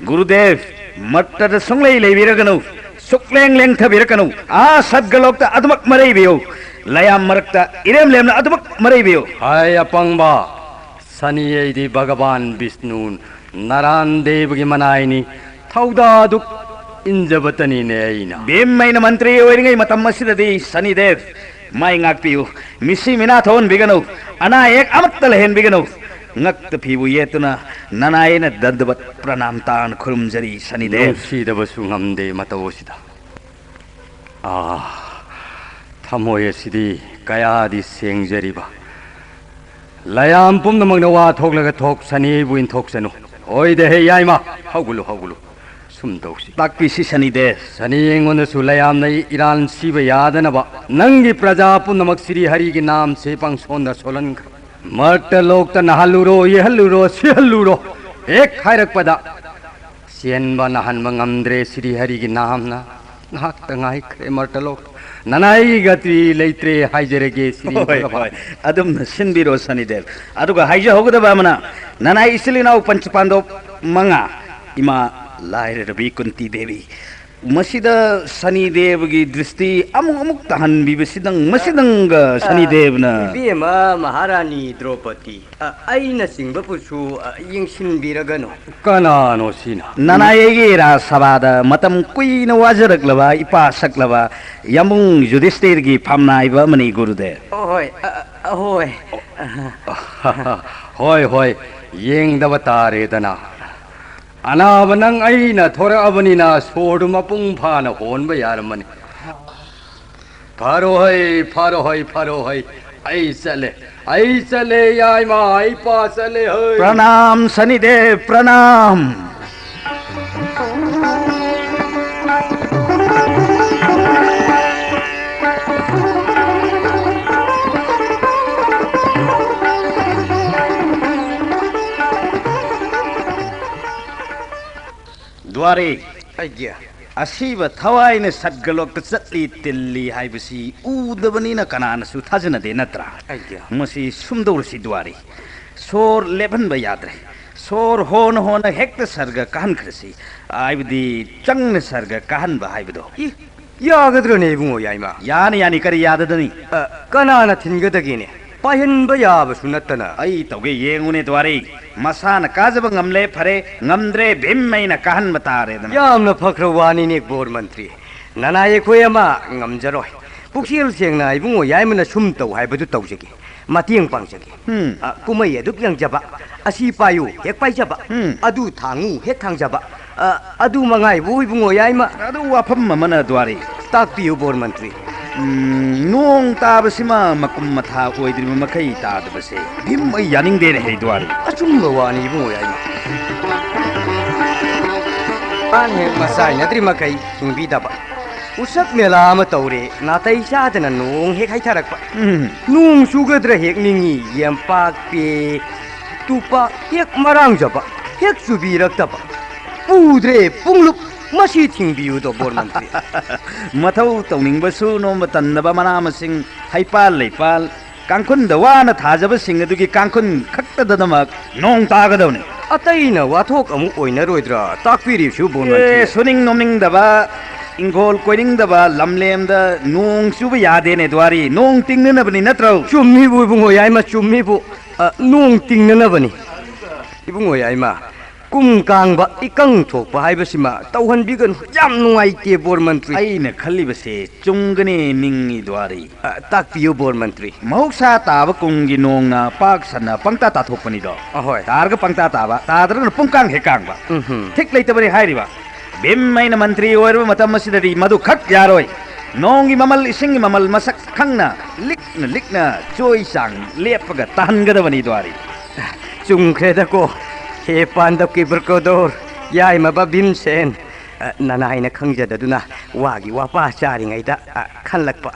B: Gurudev matta sunglay leviraganu sukleng leng thabirakanu a sadgalokta adumak maraybiyo layam marakta irem lemna adumak maraybiyo
G: Hai apangba sani di Bhagavan Vishnu Naran Devgi manaini thauda duk injabatani ne aina
B: Bimmaina mantri oiringai matam asidadi Sanidev mai ngakpiu misi mina thon biganu ana ek amatta lehen biganu ngakta phibu yetuna nanaina dandabat pranam tan khurumjari Sanidev
G: sida basungamde matawosida thamoye sidi kayadi sengjariba layam pumna magna wa thoklaga thok sani buin thoksanu oide he yaima hawgulu sumdausi
B: takpisi sanide
G: sani engon sulayam nai iran siba yadanaba nangi praja punamak sri hari ki naam se pang sonda solan mat lok ta nahaluro yehaluro sihaluro ek khairak pada sian ba nahan mangamdre sri hari ki naam na nak tangai kre mat lok nanai gati leitre haijerege sri
B: adum sinbiro sanide aduga haija hogda bamana nanai isilina panchpando manga ima laire rabi kunti devi masida sani dev gi dristi amuk tahan bi besidang masidang sani dev na
C: bima maharani draupadi aina singba pusu yingsin biragano
G: kana no sina
B: nanai gi ra sabada matam kuina wajarak laba ipa saklaba yamung judistir gi phamnai ba mani gurudev
C: hoi hoi
G: hoi hoi yengdaba tare dana अनावनंग अइना थोरा अबनिना सोड मपुंग फाना होनबा यारमनि pharaoh है आई चले याय मा आई पा चले है
B: प्रणाम शनिदेव प्रणाम द्वारे
C: आज्ञा
B: असीब थवाइन सदगलोक चटली तिल्ली हाइबसी उदबनीना कनानसु थाजनदे नत्रा
C: आज्ञा
B: मसी सुमदौरसी द्वारे सोर लेभनबा याद्रे सोर होन होन हेक्ट सर्ग कहन खरसी आइबदी चंगन सर्ग कहनबा हाइबदो
C: यागद्रने बुंगो याइमा
B: यानी करी याददनी
C: कनाना थिनगदगिने पाहनबा याबसु नत्तना
B: आई तौगे येंगुने द्वारे मसान काजब ngamle फरे ngamdre भीमैना कहन बतारे दना
C: यामना फख्रवानी ने बोर मंत्री ननाये खोयमा ngamjaroi पुखिल सेंगना इबुंगो याइमना सुमतौ हाइबदु तौजगे मतियंग पांगजगे कुमै अदुक यंगजबा असि पायु हेक पाइजबा अदु थांगु हेक थांगजबा अदु मंगाइ बु इबुंगो याइमा
B: अदु वाफम ममना द्वारे
C: ताकपियु बोर मंत्री
B: नोंग ताबसिमा मकुम मथा ओइद्रिम मखै तादबसे भीम यानिंग दे रे द्वारे
C: अचुंग वानी इबुंगो याइमा पाने मसाइ नद्रि मखै हिंबिदबा उसक मेला म तौरे नातै चादना नोंग हेक हाइथारकपा नोंग सुगद्र हेक निंगी यमपाक पे तुपा हेक मरांगजबा हेक सुबिरक्तबा पुद्रे पुंगलुक मसी थिंबियुदो बोर मंत्री
B: मथौ तौनिंगबसु नोम तन्नबा मनामसिंग हाइपाल लेपाल कांखुन दवाना थाजबसिंग अदुगी कांखुन खक्तददमक नोंग तागदौने
C: अतैना वाथोक अमु ओइनरोइद्रा ताकपिरिसु बोर मंत्री
B: सुनिंग नोमिंग दबा इंगोल कोइनिंग दबा लमलेमदा नोंग सुब यादेने द्वारी नोंग तिंगनबनि नत्रौ
C: चुम्मी बु बुंगो याइमा चुम्मी बु नोंग तिंगनबनि इबुंगो याइमा कुम कांगबा इकंग थोकबा हाइबसिमा तौहन बिगन याम नुंगाइते बोर मंत्री
B: आइना खल्लिबसे चुंगने निंगी द्वारी
C: ताकपियो बोर मंत्री
B: महौसा ताब कुंगी नोंगना पाक सना पंक्ता ताथोकपनि दो
C: अहोय
B: तारग पंक्ता ताबा तादरन पुंकांग हेकांगबा ठीक लेतबरे हाइरिबा भीमैना मंत्री ओइरबा मतम मसिदरी मधु खक यारोय नोंगी ममल इसिंगी ममल मसक खंगना लिकना चोई सांग लेपगा ताहनगदबनि द्वारी
C: चुंगख्रेदको हे पांडव की ब्रकोदोर याय मबा भीमसेन ननाइना खंगजददुना वागी वापा चारिङैदा खनलकपा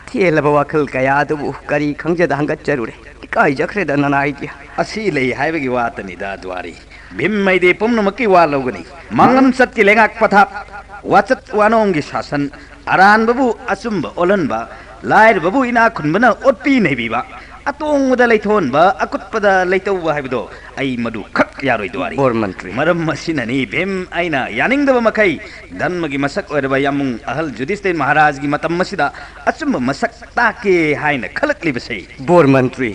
C: थेलबा वाखल कयादबु करी खंगजदा हंगचरुरे इकाइ जखरेदा ननाइदिया
B: असि लई हाइबगी वातनिदा द्वारी भीमैदे पुमनमकी वा लौगनी मंगम सत्की लेंगाक पथाप वाचत वानोंगी शासन अरान बबु असुंब ओलनबा लाइर बबु इना खुनबना ओटपी नैबिबा अतोंगदा लैथोनबा अकुटपदा लैतौबा हाइबदो आई मदु खक यारोइ द्वारी
C: बोर मंत्री
B: मरम मसिननी भीम आइना यानिंगदबा मखै धर्मगी मसक ओरबा यामुंग अहल जुदिस्तेन महाराज की मतम मसिदा अचुंब मसक ताके हाइना खलकलिबसै
C: बोर मंत्री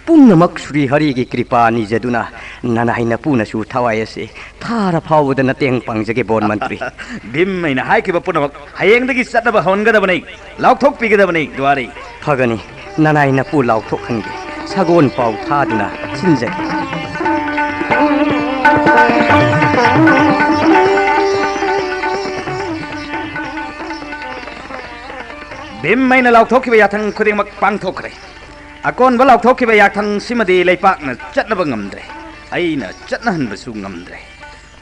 C: पुनमक श्री हरि की कृपा निजदुना ननाइना पुनसु थवायसे थारा फावदन तेंग पांगजगे बोर मंत्री
B: भीमैना हाइकिबा पुनमक हयेंगदगी सतबा होनगदबनै लाउथोक पिगदबनै द्वारी
C: फगनी ननाइना पु लाउथोक खंगे सगोन पाउ थादुना सिनजगे
B: भीमैना लाउथोकिबा याथंग खुदिमक पांगथोखरे अकोन बलाउ थोकिबा याथंग सिमदे लेपाकना चटनबा ngamdre aina चटनहनबसु ngamdre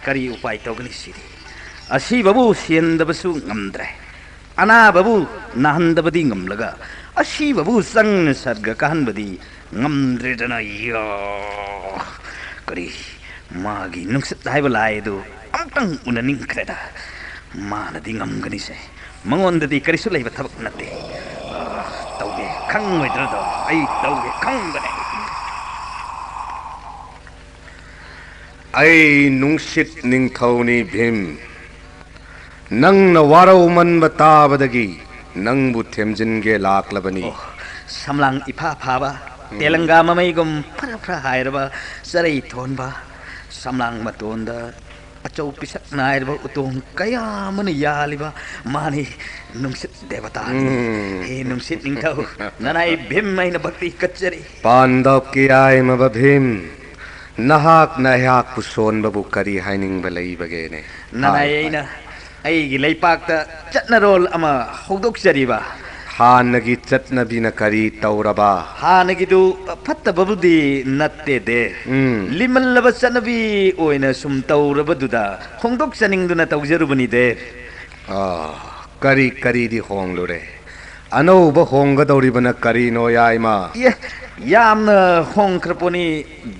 B: kari upai togani sidi asi babu siendabasu ngamdre ana babu nahandabadi ngamlaga asi babu sang sarga kahanbadi ngamdre dana yo kari magi nungsit haiba laidu amtang unaning kreda manadi ngamgani se mangonda di karisu laiba thabak natte tauge khangoi do ai tauge khangane
E: ai nungsit ningthoni bhim nang na warau man batabadagi nang bu themjinge laklabani
B: samlang ipa phaba telanga mamaigum phara phara hairaba sarai thonba samlang matonda achau pisak nairba utong kaya mana yaliba mani nungsit devata he nungsit ningthau nanai bhim maina bhakti kachari
E: pandap ki ai mabhim nahak nayak puson babu kari haining balai bagene
B: nanai aina aigi leipakta chatnarol ama hogdokjariba
E: hanagi chatnabina kari tauraba
B: hanagi du fattababudi natte de limallaba chanabi oina sum taurabaduda hongdokjaningduna tawjarubani de
E: kari kari di honglure anauba hongadoribana kari no yaima
B: yamna hongkraponi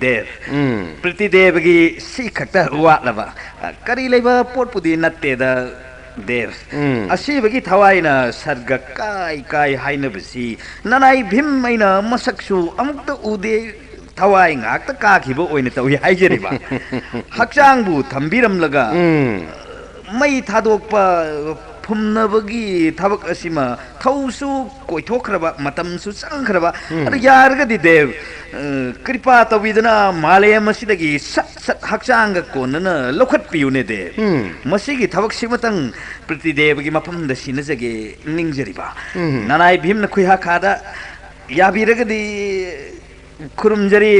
B: der pritidevagi si khakta watlaba kari leiba potpudi natte da der asibagi thawaina sarga kai kai hainabasi nanai bhim maina masaksu amukta ude thawai ngakta ka khibo oina tawi haijeriba hakchangbu thambiramlaga mai thadokpa phumnabagi thabak asima thausu koithokraba matamsu sangkraba adu yargadi dev kripa tawidana malayam asidagi sat sat hakchanga konana lokhat piune de masigi thabak simatang pritidevagi mapamda sinajage ningjariba nanai bhimna khuya khada yabiragadi kurumjari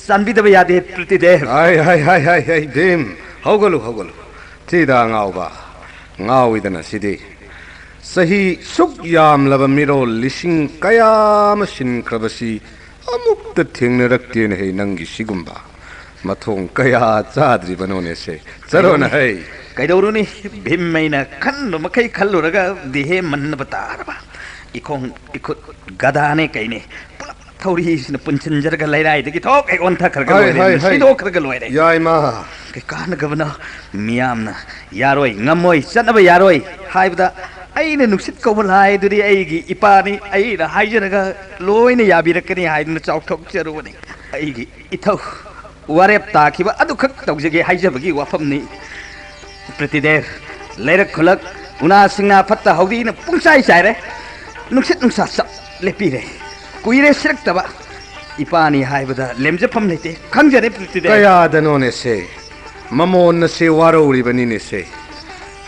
B: sanbidaba yade pritidev
E: ai bhim hogolu tida ngauba ngawidana sidi sahi suk yam laba miro lising kaya masin krabasi amukta thengnarakte ne he nangi sigumba mathong kaya chadri banone se charona hai
B: kaidoruni bhimmaina khanno makai khalluraga dihe manna bataraba ikong ikut gadane kaine pulap thauri sina punchanjarga lairai degi thok ek ontha kharga loire sido kharga loire
E: yai ma
B: ke kana gabana miyamna yaroi ngamoi chanaba yaroi haibda aina nuksit kobal hai duri aigi ipani aina haijaraga loina yabirakani haidna chawthok charubani aigi ithau warep takhiba adu khak tawjage haijabagi wafamni pratidev leirak khulak una singna fatta haudi na pungsai saire nuksit nungsa sap lepire kuire siraktaba ipani haibada lemjapam lete khangjare pratidev
E: kaya danone se mamon na se warori bani ne se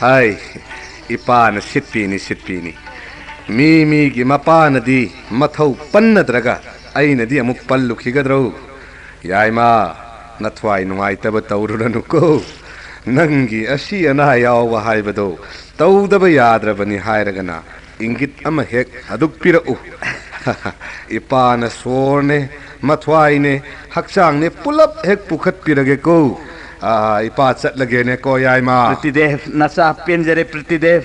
E: hai ipana sitpini mi gi mapana di mathau pannadraga aina di amuk pallu khigadro yaima nathwai nungai taba taururanu ko nangi asi ana yawa haibado tawdaba yadrabani hairagana ingit ama hek aduk pirau ipana sorne mathwai ne hakchang ne pulap hek pukhat pirage ko ipa chatlage ne ko yaima
B: pratidev nasa penjare pratidev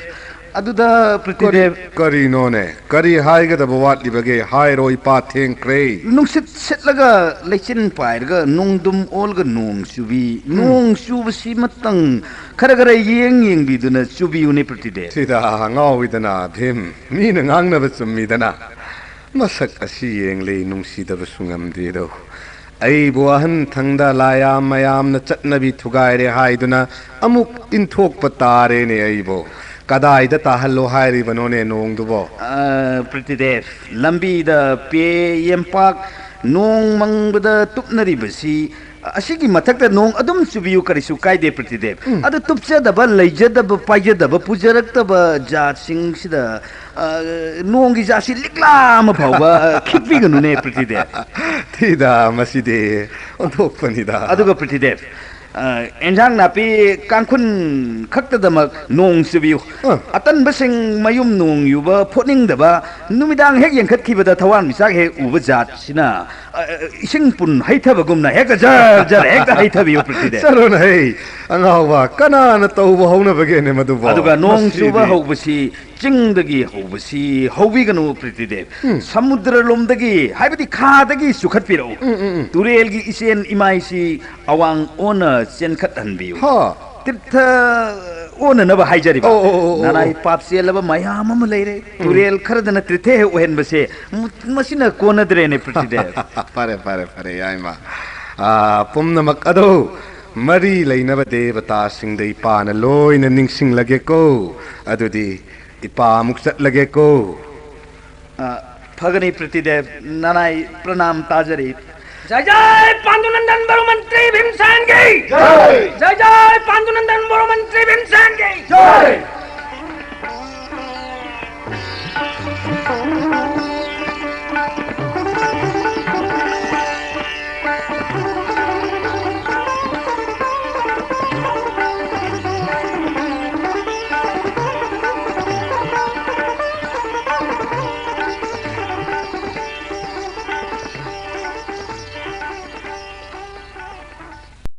B: aduda pratidev
E: kari no ne kari haiga da bawat libage hairo ipa theng kre
B: nungsit setlaga lechin pairga nungdum olga nung subasi matang khara yeng biduna subi uni pratidev
E: sida ngawidana bhim mi na ngangna bachummi dana masak asi yeng le nungsi da basungam de do ai buahan thangda layam mayam na chatnabi thugaire haiduna amuk inthok patare ne ai bo kadai da tahallo hairi banone nong dubo
B: pratidev lambi da pe yempak nong mangbada tupnari basi asigi mathakta nong adum subiyu karisu kaide pratidev adu tupcha da ba leija da ba paija da ba pujarak da ba jat sing sida nong gi jasi likla ma phauba khikpi ganu ne pratidev
E: thida maside onthok panida
B: aduga pratidev enjang napi kangkhun khakta damak nong subiyu atan basing mayum nong yuba photning daba numidang hek yengkhat khibada thawan misak he uba jat sina इसिंग पुन हाइथबगुमना हेक्ता जर जर हेक्ता हाइथबियो प्रतिदेव
E: चलो नहीं अनावा कनाना तौबा हौनबगेने मदुबा
B: अदुगा नोंग चुबा हौबसी चिंगदगी हौबसी हौबिगनु प्रतिदेव समुद्र लोमदगी हाइबदी खादगी सुखतपिरो तुरेलगी इसेन इमाइसी अवांग own चेनखत हनबियो
E: हा
B: तीर्थ ओननब हाइजरिबा नानाई पापसेलब मयाम अम लेरे तुरेल खरदन तीर्थे ओहेनबसे मसिना कोनद्रेने प्रतिदेव
E: फरे फरे फरे याइमा पुमनमक अदो मरी लेनब देवता सिंह दे इपान लोइन निंगसिंग लगे को अदुदी इपा मुक लगे को
B: फगनी प्रतिदेव नानाई प्रणाम ताजरी
D: जय जय पांडुनंदन बड़ो मंत्री भीमसेन की जय जय जय पांडुनंदन बड़ो मंत्री भीमसेन की जय